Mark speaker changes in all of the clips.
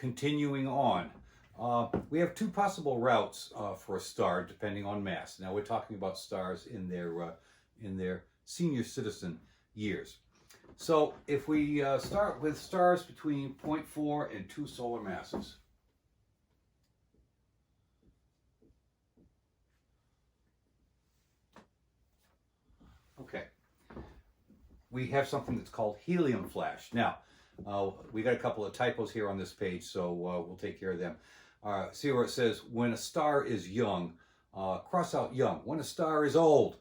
Speaker 1: continuing on. We have two possible routes for a star depending on mass. Now we're talking about stars in their senior citizen years. So if we start with stars between 0.4 and 2 solar masses. Okay, we have something that's called helium flash. Now, we got a couple of typos here on this page, so we'll take care of them. See where it says, when a star is young, cross out young. When a star is old.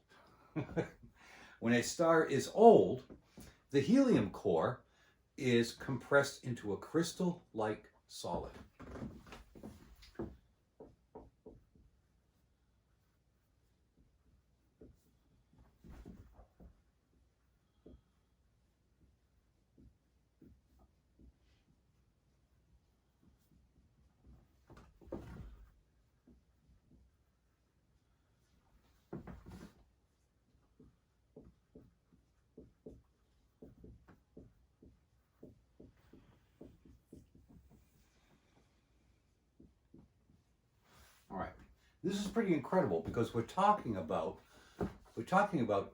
Speaker 1: When a star is old, the helium core is compressed into a crystal-like solid. All right, this is pretty incredible because we're talking about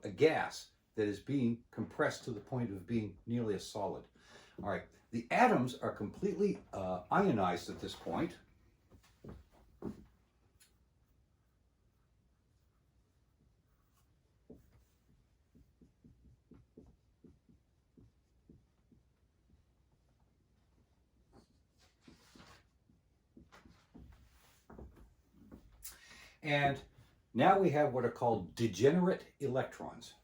Speaker 1: a gas that is being compressed to the point of being nearly a solid. All right, the atoms are completely ionized at this point. And now we have what are called degenerate electrons.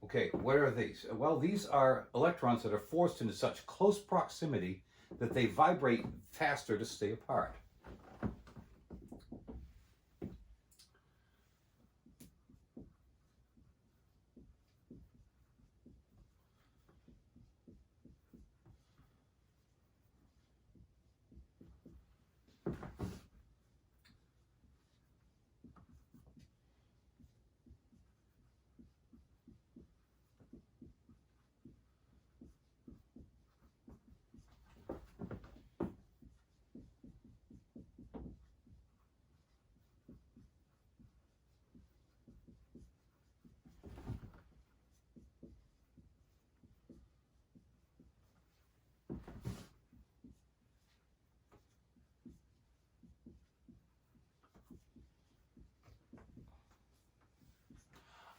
Speaker 1: Okay, what are these? Well, these are electrons that are forced into such close proximity that they vibrate faster to stay apart.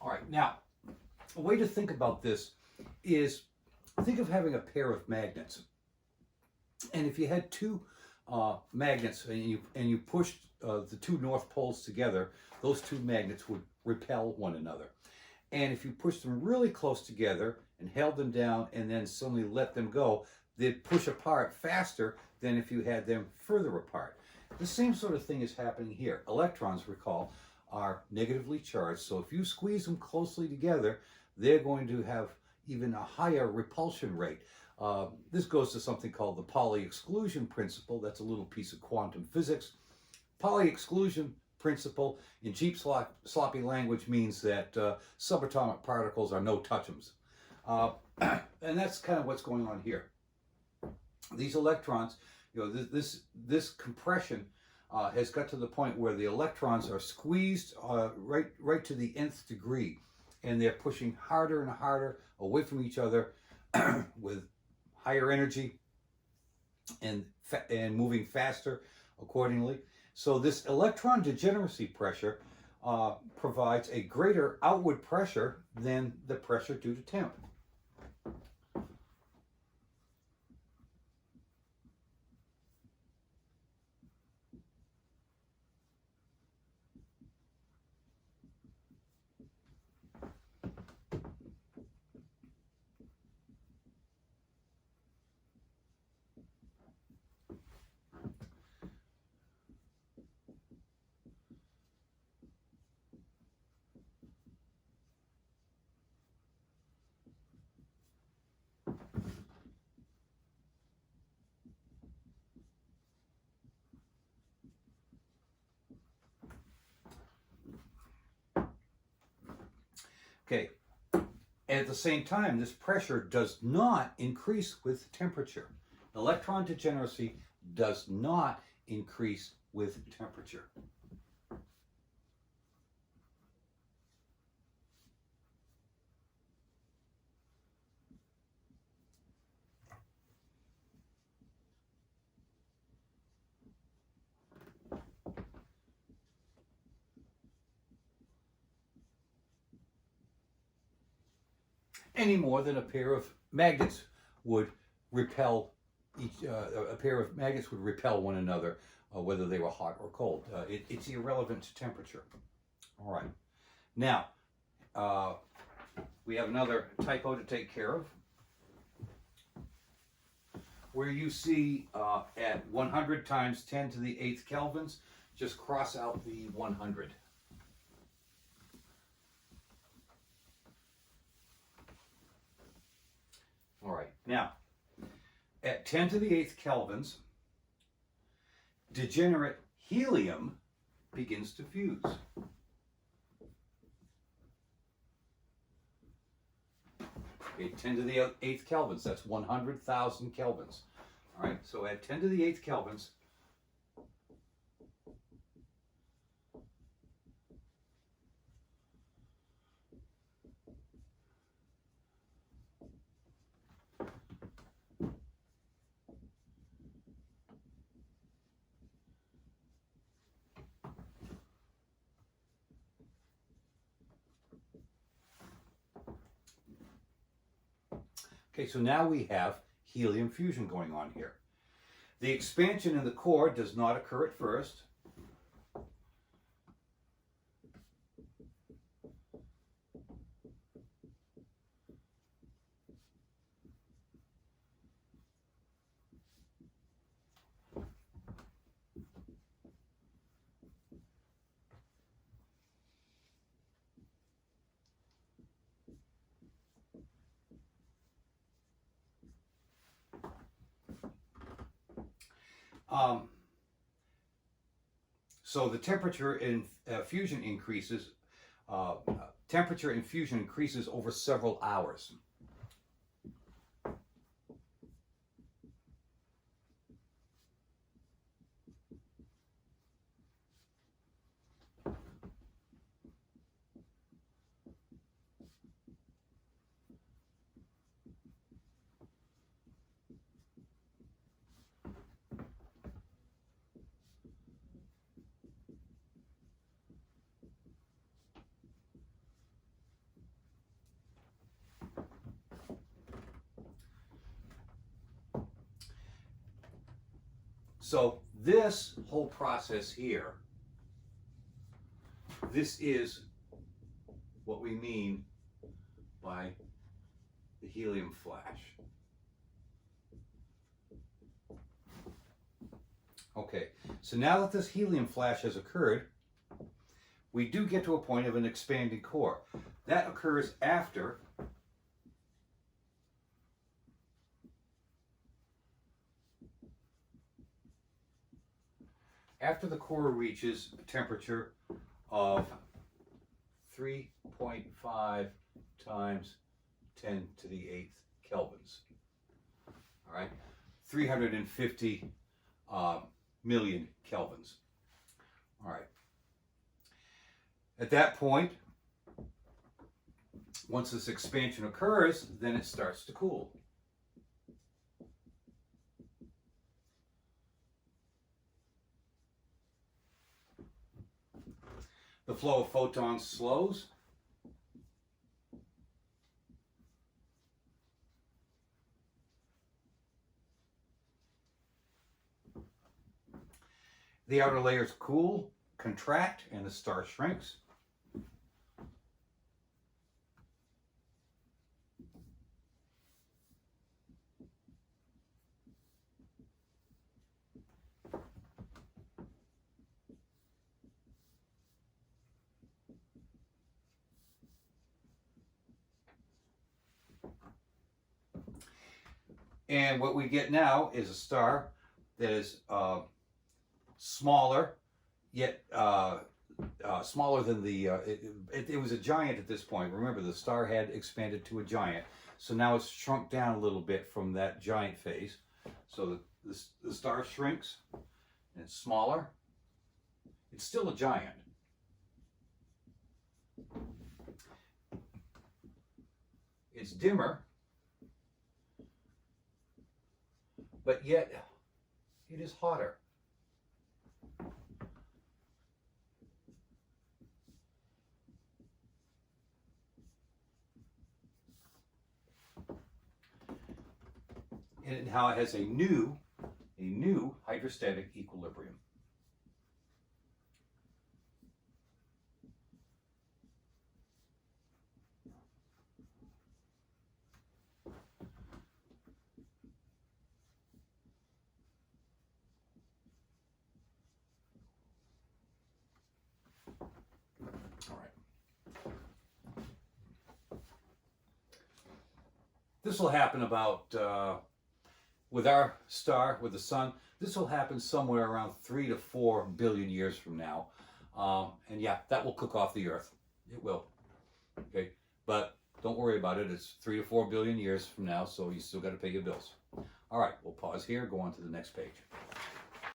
Speaker 1: All right, now, a way to think about this is think of having a pair of magnets. And if you had two magnets and you pushed the two north poles together, those two magnets would repel one another. And if you pushed them really close together and held them down and then suddenly let them go, they'd push apart faster than if you had them further apart. The same sort of thing is happening here. Electrons, recall, are negatively charged, so if you squeeze them closely together, they're going to have even a higher repulsion rate. This goes to something called the Pauli exclusion principle. That's a little piece of quantum physics. Pauli exclusion principle, in cheap, sloppy language, means that subatomic particles are no touchums. And that's kind of what's going on here. These electrons, this compression has got to the point where the electrons are squeezed right to the nth degree, and they're pushing harder and harder away from each other with higher energy and moving faster accordingly. So this electron degeneracy pressure provides a greater outward pressure than the pressure due to temp. Okay. At the same time, this pressure does not increase with temperature. Electron degeneracy does not increase with temperature. Any more than a pair of magnets would repel a pair of magnets would repel one another, whether they were hot or cold. It's irrelevant to temperature. All right. Now, we have another typo to take care of. Where you see at 100 times 10 to the 8th kelvins, just cross out the 100. All right, now, at 10 to the 8th kelvins, degenerate helium begins to fuse. Okay, 10 to the 8th kelvins, that's 100,000 kelvins. All right, so at 10 to the 8th kelvins, okay, so now we have helium fusion going on here. The expansion in the core does not occur at first. So the temperature in fusion increases. Temperature in fusion increases over several hours. So this whole process here, this is what we mean by the helium flash. Okay, so now that this helium flash has occurred, we do get to a point of an expanding core. That occurs after the core reaches a temperature of 3.5 times 10 to the 8th kelvins. All right, 350 million kelvins. All right. At that point, once this expansion occurs, then it starts to cool. The flow of photons slows. The outer layers cool, contract, and the star shrinks. And what we get now is a star that is smaller, yet smaller than the, it was a giant at this point. Remember, the star had expanded to a giant. So now it's shrunk down a little bit from that giant phase. So the star shrinks, and it's smaller. It's still a giant. It's dimmer, but yet it is hotter. And how it has a new hydrostatic equilibrium. All right. This will happen about, with our star, with the sun, this will happen somewhere around 3 to 4 billion years from now. And yeah, that will cook off the Earth. It will. Okay, but don't worry about it. It's 3 to 4 billion years from now, so you still got to pay your bills. All right, we'll pause here, go on to the next page.